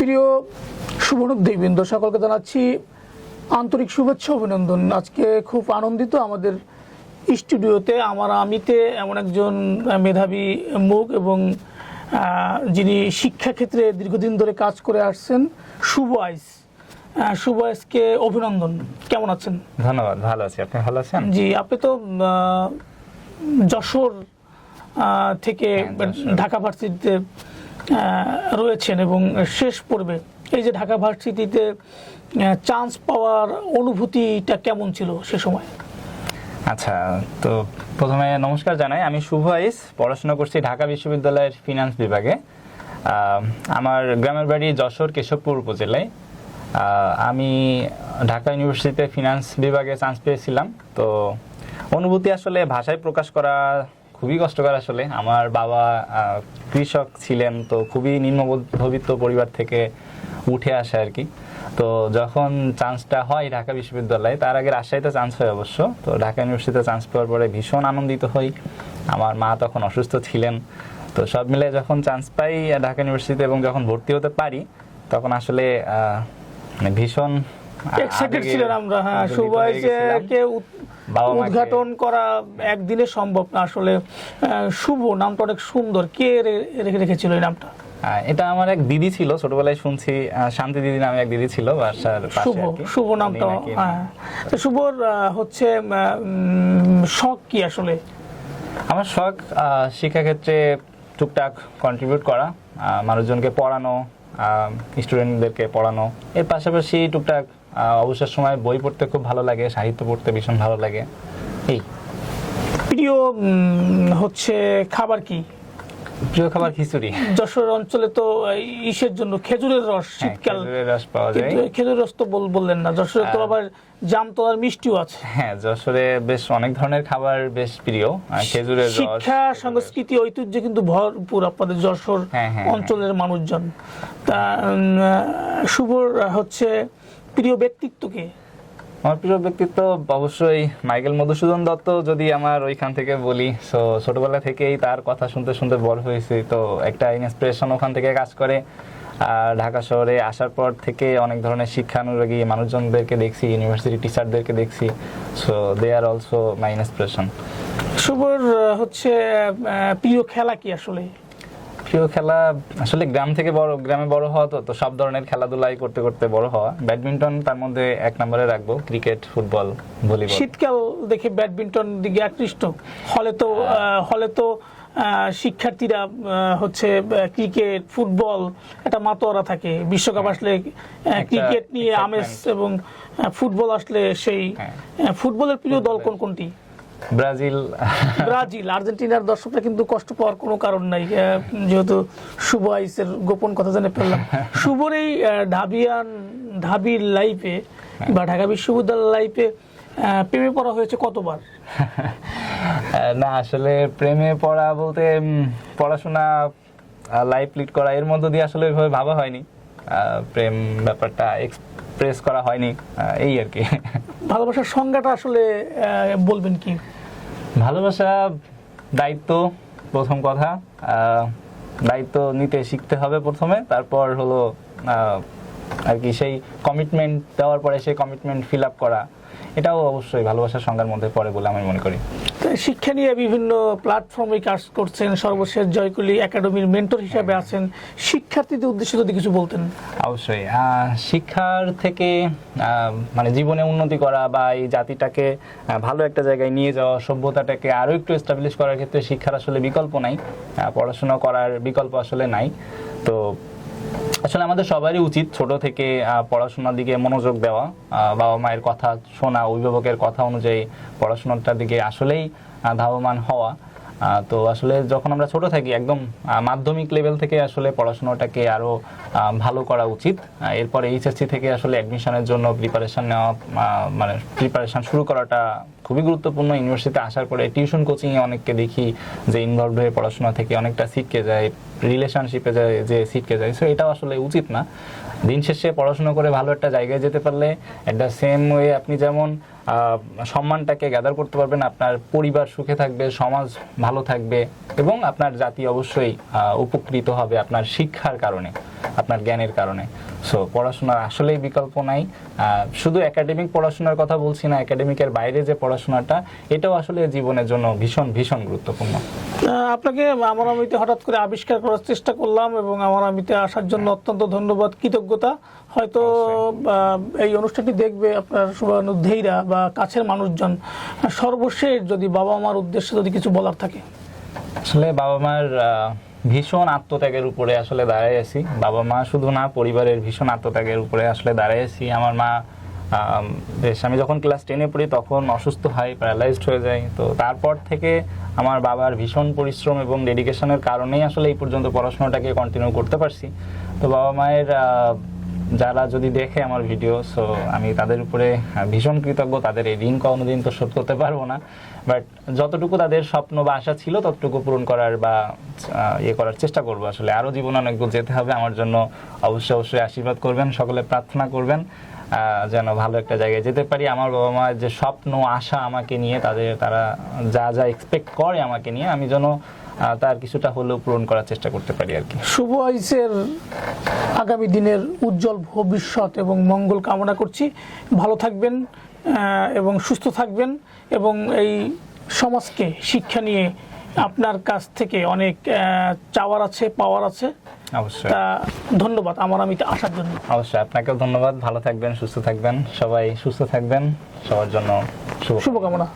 প্রিয় শুভনববৃন্দ, সকলকে জানাচ্ছি আন্তরিক শুভেচ্ছা অভিনন্দন। আজকে খুব আনন্দিত আমাদের স্টুডিওতে আমিতে এমন একজন মেধাবী মুখ এবং যিনি শিক্ষাক্ষেত্রে দীর্ঘদিন ধরে কাজ করে আসছেন, শুভ আইস। শুভ আইসকে অভিনন্দন। কেমন আছেন? ধন্যবাদ, ভালো আছি। আপনি ভালো আছেন? জি, আপনি তো যশোর থেকে ঢাকা ভার্সিটিতে রয়েছেন এবং শেষ পর্বে এই যে ঢাকা ভার্সিটিতে চান্স পাওয়ার অনুভূতিটা কেমন ছিল সে সময়? আচ্ছা, তো প্রথমে নমস্কার জানাই। আমি শুভ আইস, পড়াশোনা করছি ঢাকা বিশ্ববিদ্যালয়ের ফিনান্স বিভাগে। আমার গ্রামের বাড়ি যশোর কেশবপুর উপজেলায়। আমি ঢাকা ইউনিভার্সিটিতে ফিনান্স বিভাগে চান্স পেয়েছিলাম। তো অনুভূতি আসলে ভাষায় প্রকাশ করা খুবই কষ্টকর। আসলে আমার বাবা কৃষক ছিলেন, তো খুবই নিম্নমধ্যবিত্ত পরিবার থেকে উঠে আসে আর কি। তো যখন চান্সটা হয় ঢাকা বিশ্ববিদ্যালয়ে, তার আগে রাজশাহীতে চান্স হয় অবশ্য। তো ঢাকা ইউনিভার্সিটিতে চান্স পাওয়ার পরে ভীষণ আনন্দিত হই। আমার মা তখন অসুস্থ ছিলেন। তো সব মিলে যখন চান্স পাই ঢাকা ইউনিভার্সিটিতে এবং যখন ভর্তি হতে পারি, তখন আসলে মানে ভীষণ এক্সাইটেড ছিলেন আমরা। হ্যাঁ, শুভ আইসকে উদ্ঘাটন করা একদিনে সম্ভব না আসলে। শুভ নামটা অনেক সুন্দর। কে রেখেছিল এই নামটা? এটা আমার এক দিদি ছিল, ছোটবেলায় শুনছি শান্তি দিদি নামে এক দিদি ছিল বাসার পাশে। শুভ নামটা, হ্যাঁ। তো শুভর হচ্ছে শখ কি আসলে? আমার শখ শিক্ষাক্ষেত্রে টুকটাক কন্ট্রিবিউট করা, মানুষজনকে পড়ানো, স্টুডেন্টদেরকে পড়ানো। এর পাশাপাশি টুকটাক অবসর সময় বই পড়তে খুব ভালো লাগে, সাহিত্য পড়তে ভীষণ ভালো লাগে। এই প্রিয় হচ্ছে খাবার কি? প্রিয় খাবার খিচুড়ি। যশোর অঞ্চলে তো ইসের জন্য খেজুরের রস, শীতকাল খেজুরের রস পাওয়া যায়। খেজুরের রস তো বললেন না, যশোরে তো আবার জামতলার মিষ্টিও আছে। হ্যাঁ, যশোরে বেশ অনেক ধরনের খাবার বেশ প্রিয়। খেজুরের রস, শিক্ষা, সংস্কৃতি, ঐতিহ্য কিন্তু ভরপুর আপনাদের যশোর অঞ্চলের মানুষজন। তা শুভর হচ্ছে প্রিয় ব্যক্তিত্বকে? আমার প্রিয় ব্যক্তিত্ব অবশ্যই মাইকেল মধুসূদন দত্ত। যদি আমার ওইখান থেকে বলি, সো ছোটবেলা থেকেই তার কথা শুনতে শুনতে বড় হয়েছি, তো একটা ইন্সপিরেশন ওখান থেকে কাজ করে। আর ঢাকা শহরে আসার পর থেকে অনেক ধরনের শিক্ষানুরাগী মানুষজনদেরকে দেখছি, ইউনিভার্সিটি টিচারদেরকে দেখছি, so they are also my inspiration. শুভর হচ্ছে প্রিয় খেলা কি আসলে? প্রিয় খেলা আসলে গ্রামে বড় হওয়া, তো সব ধরনের খেলাধুলাই করতে করতে বড় হওয়া। ব্যাডমিন্টন তার মধ্যে এক নম্বরে রাখবো, ক্রিকেট, ফুটবল, ভলিবল। শীতকাল দেখে ব্যাডমিন্টন দিকে আকৃষ্ট। হলে তো শিক্ষার্থীরা হচ্ছে ক্রিকেট, ফুটবল একটা মাতোয়ারা থাকে। বিশ্বকাপ আসলে ক্রিকেট নিয়ে আমেজ এবং ফুটবল আসলে সেই। ফুটবলের প্রিয় দল কোনটি? ব্রাজিল। আর্জেন্টিনার দর্শকরা কিন্তু কষ্ট পাওয়ার কোনো কারণ নাই, যেহেতু শুভ আইসের গোপন কথা জেনে ফেললাম। শুভর এই ঢাবির লাইফে বা ঢাকা বিশ্ববিদ্যালয় লাইফে প্রেমে পড়া হয়েছে কতবার? না, আসলে প্রেমে পড়া বলতে পড়াশোনা, লাইফ লিড করা, এর মধ্য দিয়ে আসলে ওইভাবে ভাবা হয়নি। প্রেম ব্যাপারটা এক্সপ্রেস করা হয়নি, এই আর কি। ভালোবাসার সংজ্ঞাটা আসলে বলবেন কি? ভালোবাসা দায়িত্ব, প্রথম কথা। দায়িত্ব নিতে শিখতে হবে প্রথমে, তারপর হলো আর কি সেই কমিটমেন্ট দেওয়ার পরে সেই কমিটমেন্ট ফিল আপ করা, এটাও অবশ্যই ভালোবাসার সংজ্ঞার মধ্যে পড়ে বলে আমি মনে করি। শিক্ষা নিয়ে বিভিন্ন প্ল্যাটফর্মে কাজ করছেন, সর্বশেষ জয়কুলি একাডেমির মেন্টর হিসাবে আছেন। শিক্ষার্থীদের উদ্দেশ্যে যদি কিছু বলতেন। অবশ্যই, শিক্ষার থেকে মানে জীবনে উন্নতি করা বা এই জাতিটাকে ভালো একটা জায়গায় নিয়ে যাওয়া, সভ্যতাটাকে আরো একটু এস্টাবলিশ করার ক্ষেত্রে শিক্ষার আসলে বিকল্প নাই, পড়াশোনা করার বিকল্প আসলে নাই। তো আসলে আমাদের সবারই উচিত ছোট থেকে পড়াশোনার দিকে মনোযোগ দেওয়া, বাবা মায়ের কথা শোনা, অভিভাবকের কথা অনুযায়ী পড়াশোনাটার দিকে আসলেই ধাবমান হওয়া। তো আসলে যখন আমরা ছোট থাকি, একদম মাধ্যমিক লেভেল থেকে আসলে পড়াশোনাটাকে আরো ভালো করা উচিত। এরপরে এইচএসসি থেকে আসলে অ্যাডমিশনের জন্য প্রিপারেশন নেওয়া, মানে প্রিপারেশন শুরু করাটা খুবই গুরুত্বপূর্ণ। ইউনিভার্সিটিতে আসার পরে টিউশন কোচিংয়ে অনেককে দেখি যে ইনভলভ হয়ে পড়াশোনা থেকে অনেকটা ছিটকে যায়, রিলেশনশিপে যায় যে ছিটকে যায়। সো এটাও আসলে উচিত না। দিন শেষে পড়াশোনা করে ভালো একটা জায়গায় যেতে পারলে, এট দ্য সেম ওয়ে আপনি যেমন সম্মানটাকে গ্যাদার করতে পারবেন, আপনার পরিবার সুখে থাকবে, সমাজ ভালো থাকবে এবং আপনার জাতি অবশ্যই উপকৃত হবে আপনার শিক্ষার কারণে, আপনার জ্ঞানের কারণে। সো পড়াশোনার আসলেই বিকল্প নাই। শুধু একাডেমিক পড়াশোনার কথা বলছি না, একাডেমিকের বাইরে যে পড়াশোনাটা, এটাও আসলে জীবনের জন্য ভীষণ ভীষণ গুরুত্বপূর্ণ। আপনাকে আমার আমিতে হঠাৎ করে আবিষ্কার করার চেষ্টা করলাম এবং আমার আমিতে আসার জন্য অত্যন্ত ধন্যবাদ, কৃতজ্ঞতা। হয়তো এই অনুষ্ঠানটি দেখবে আপনার শুভানুধ্যায়ীরা বা কাছের মানুষজন। সর্বশেষ যদি বাবা মার উদ্দেশ্যে যদি কিছু বলার থাকে। আসলে বাবা মার ভীষণ আত্মত্যাগের উপরে আসলে দাঁড়াই আছি। বাবা মা শুধু না, পরিবারের ভীষণ আত্মত্যাগের উপরে আসলে দাঁড়াই আছি। আমার মা বেশ, আমি যখন ক্লাস 10-এ পড়ি তখন অসুস্থ হয়, প্যারালাইজড হয়ে যায়। তো তারপর থেকে আমার বাবার ভীষণ পরিশ্রম এবং ডেডিকেশনের কারণেই আসলে এই পর্যন্ত পড়াশোনাটাকে কন্টিনিউ করতে পারছি। তো বাবা মায়ের যারা যদি দেখে আমার ভিডিও, সো আমি তাদের উপরে ভীষণ কৃতজ্ঞ। তাদের এই ঋণ কোনোদিন তো শোধ করতে পারবো না, বাট যতটুকু তাদের স্বপ্ন বা আশা ছিল ততটুকু পূরণ করার বা ইয়ে করার চেষ্টা করবো। আসলে আরও জীবনে অনেক দূর যেতে হবে, আমার জন্য অবশ্যই অবশ্যই আশীর্বাদ করবেন, সকলে প্রার্থনা করবেন যেন ভালো একটা জায়গায় যেতে পারি। আমার বাবা মায়ের যে স্বপ্ন আশা আমাকে নিয়ে, তারা যা যা এক্সপেক্ট করে আমাকে নিয়ে, আমি যেন তার কিছুটা হলেও পূরণ করার চেষ্টা করতে পারি আর কি। শুভ আইসের আগামী দিনের উজ্জ্বল ভবিষ্যৎ এবং মঙ্গল কামনা করছি। ভালো থাকবেন এবং সুস্থ থাকবেন এবং এই সমাজকে শিক্ষা নিয়ে আপনার কাছ থেকে অনেক চাওয়ার আছে, পাওয়ার আছে। অবশ্যই। তা ধন্যবাদ আমার আমিতে আসার জন্য। অবশ্যই, আপনাকেও ধন্যবাদ। ভালো থাকবেন, সুস্থ থাকবেন, সবাই সুস্থ থাকবেন, সবার জন্য শুভকামনা।